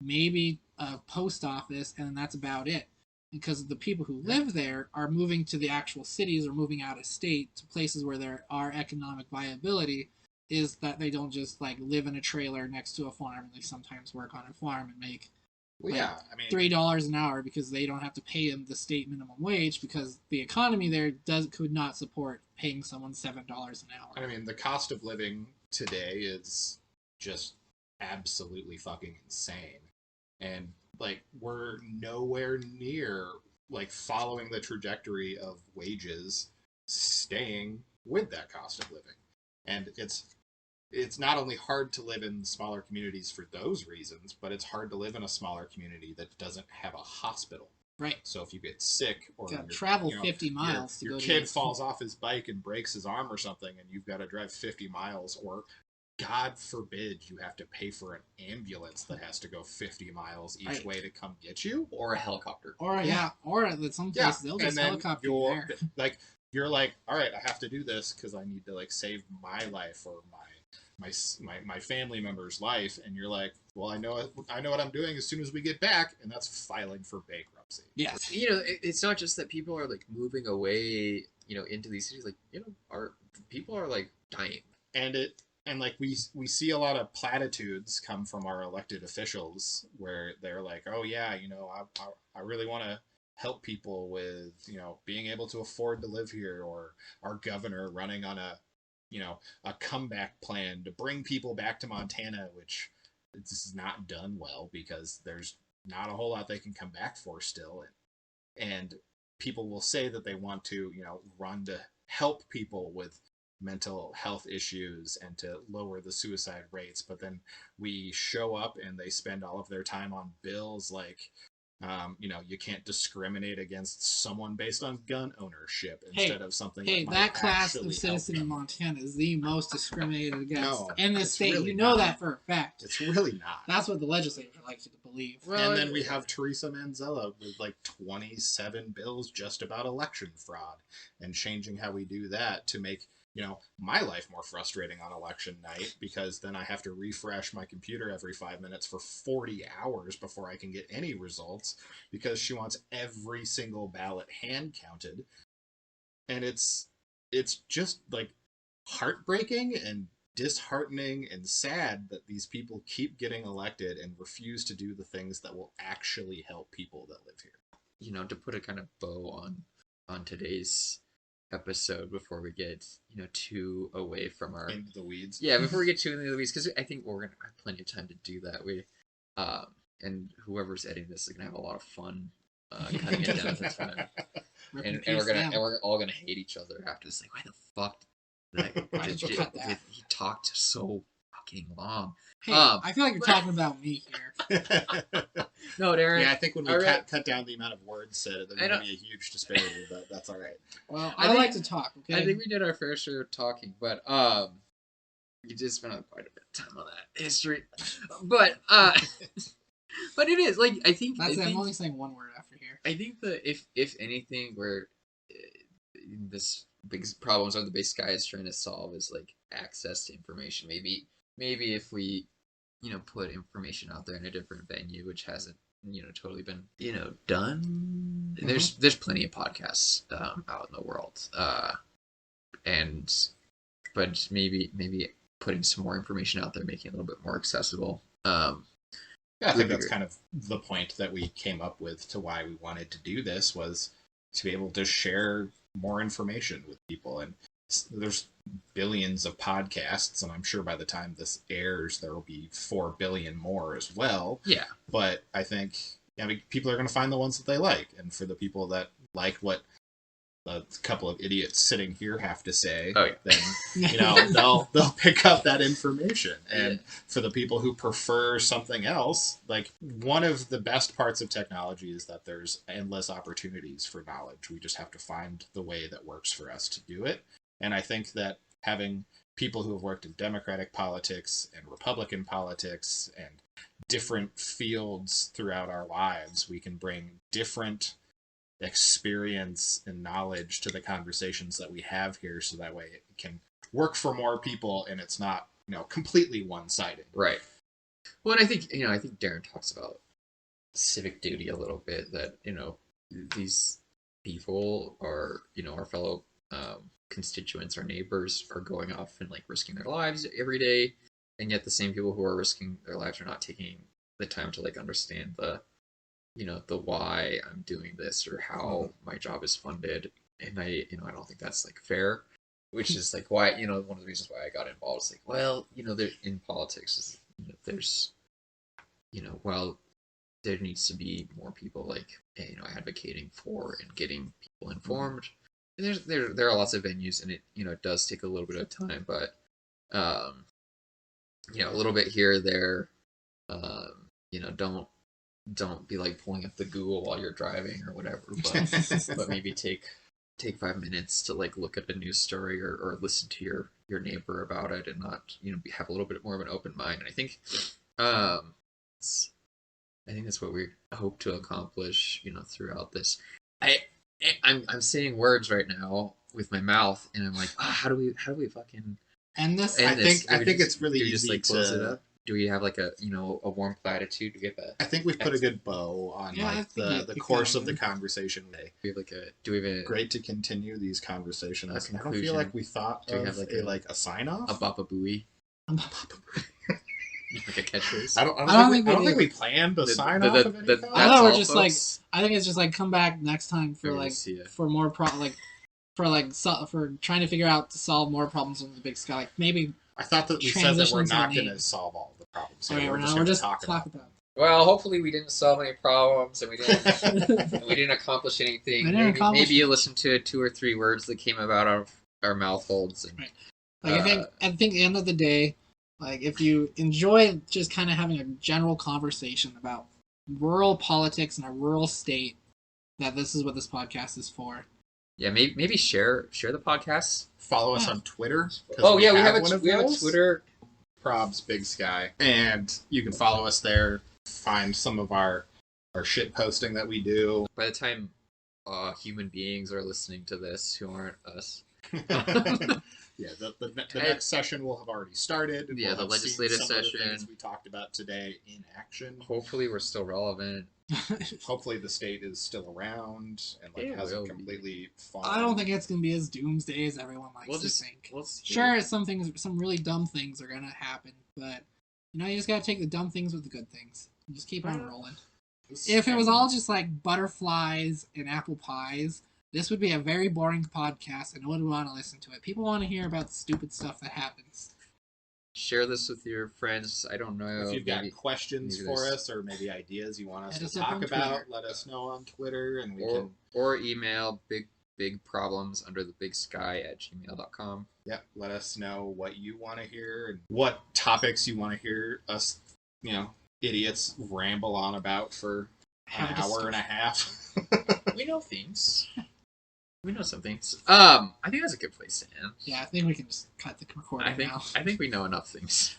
maybe a post office, and that's about it. Because the people who live there are moving to the actual cities or moving out of state to places where there are economic viability, is that they don't just like live in a trailer next to a farm. They sometimes work on a farm and make $3 an hour because they don't have to pay them the state minimum wage because the economy there could not support paying someone $7 an hour. I mean, the cost of living today is just absolutely fucking insane, and like we're nowhere near like following the trajectory of wages staying with that cost of living, and it's not only hard to live in smaller communities for those reasons, but it's hard to live in a smaller community that doesn't have a hospital. Right. So if you get sick or travel 50 miles your kid falls off his bike and breaks his arm or something, and you've got to drive 50 miles, or God forbid you have to pay for an ambulance that has to go 50 miles each way to come get you, or a helicopter, or or at some places they'll just helicopter you there. Like you're like, all right, I have to do this because I need to like save my life or my family member's life, and you're like, well, I know what I'm doing as soon as we get back, and that's filing for bankruptcy. Yes. It's not just that people are like moving away, into these cities. Like, people are like dying, and like we see a lot of platitudes come from our elected officials where they're like, oh yeah, I really want to help people with being able to afford to live here, or our governor running on a comeback plan to bring people back to Montana, which this is not done well because there's not a whole lot they can come back for still. And people will say that they want to, run to help people with mental health issues and to lower the suicide rates. But then we show up and they spend all of their time on bills like, you can't discriminate against someone based on gun ownership instead of something. That class of citizen in Montana is the most discriminated against in the state. Really that for a fact. It's really not. That's what the legislature likes you to believe. Well, and then we have Teresa Manzella with like 27 bills just about election fraud and changing how we do that to make my life more frustrating on election night, because then I have to refresh my computer every 5 minutes for 40 hours before I can get any results, because she wants every single ballot hand counted. And it's just like heartbreaking and disheartening and sad that these people keep getting elected and refuse to do the things that will actually help people that live here. To put a kind of bow on today's episode before we get too away from our into the weeds. Yeah, before we get too into the weeds, because I think we're gonna have plenty of time to do that. And whoever's editing this is gonna have a lot of fun cutting it down at the time. and we're all gonna hate each other after this. Like, why the fuck did you cut that? He talked so fucking long. Hey, I feel like you're talking about me here. No, Darren. Yeah, I think when we cut down the amount of words said, there's going to be a huge disparity, but that's all right. Well, I like to talk, okay? I think we did our fair share of talking, but we did spend quite a bit of time on that history. But but it is, like, I'm only saying one word after here. I think that if anything, where this big problems are the base guy is trying to solve is, like, access to information. Maybe if we put information out there in a different venue, which hasn't totally been done. Mm-hmm. There's plenty of podcasts out in the world, but maybe putting some more information out there, making it a little bit more accessible. I think that's kind of the point that we came up with to why we wanted to do this, was to be able to share more information with people. And there's billions of podcasts, and I'm sure by the time this airs there will be 4 billion more as well. Yeah. But I think people are going to find the ones that they like, and for the people that like what a couple of idiots sitting here have to say, then they'll pick up that information. And for the people who prefer something else, like, one of the best parts of technology is that there's endless opportunities for knowledge. We just have to find the way that works for us to do it. And I think that having people who have worked in Democratic politics and Republican politics and different fields throughout our lives, we can bring different experience and knowledge to the conversations that we have here, so that way it can work for more people and it's not completely one-sided. Right. Well, and I think Darren talks about civic duty a little bit. That these people are our fellow constituents, our neighbors are going off and like risking their lives every day, and yet the same people who are risking their lives are not taking the time to like understand the why I'm doing this or how my job is funded, and I don't think that's like fair. Which is like why one of the reasons why I got involved is like, well, there in politics is there's while there needs to be more people like advocating for and getting people informed. And there are lots of venues, and it does take a little bit of time, but a little bit here or there. Don't be like pulling up the Google while you're driving or whatever, but maybe take 5 minutes to like look at a news story or listen to your neighbor about it, and not have a little bit more of an open mind. And I think that's what we hope to accomplish throughout this. I'm saying words right now with my mouth, and I'm like, how do we fucking end this? I think it's really easy just like close it up. Do we have like a warm platitude to get that? I think we've put a good bow on the course of the conversation. Do we have a great to continue these conversations? I don't feel like we thought of a sign off, a Baba Booey, like a catchphrase. I don't think we planned a sign off of any kind. I thought we're just like, I think it's just like come back next time for like for more for trying to figure out to solve more problems in the big sky. Like maybe. I thought that we said that we're not going to solve all the problems. Right, we're just going to talk about it. Well, hopefully we didn't solve any problems, and we didn't accomplish anything. Maybe you listened to 2 or 3 words that came about our mouth holds. And, right. I think at the end of the day, like if you enjoy just kind of having a general conversation about rural politics in a rural state, that this is what this podcast is for. Yeah, maybe share the podcast. Follow us on Twitter. Oh yeah, we have a Twitter. Probs Big Sky, and you can follow us there. Find some of our shit posting that we do. By the time human beings are listening to this who aren't us. Yeah, the next session will have already started. Yeah, the legislative session we talked about today in action. Hopefully, we're still relevant. Hopefully, the state is still around and hasn't completely fallen. I don't think it's gonna be as doomsday as everyone likes to think. Sure, some really dumb things are gonna happen, but you just gotta take the dumb things with the good things. And just keep on rolling. If it was all just like butterflies and apple pies, this would be a very boring podcast, and no one would want to listen to it. People want to hear about the stupid stuff that happens. Share this with your friends. I don't know. If you've got questions for us, or maybe ideas you want us to talk about, let us know on Twitter, and we can or email bigproblems under the big sky @gmail.com. Yep. Let us know what you want to hear and what topics you want to hear us, idiots ramble on about for an hour and a half. We know things. We know some things. I think that's a good place to end. Yeah, I think we can just cut the recording now. I think we know enough things.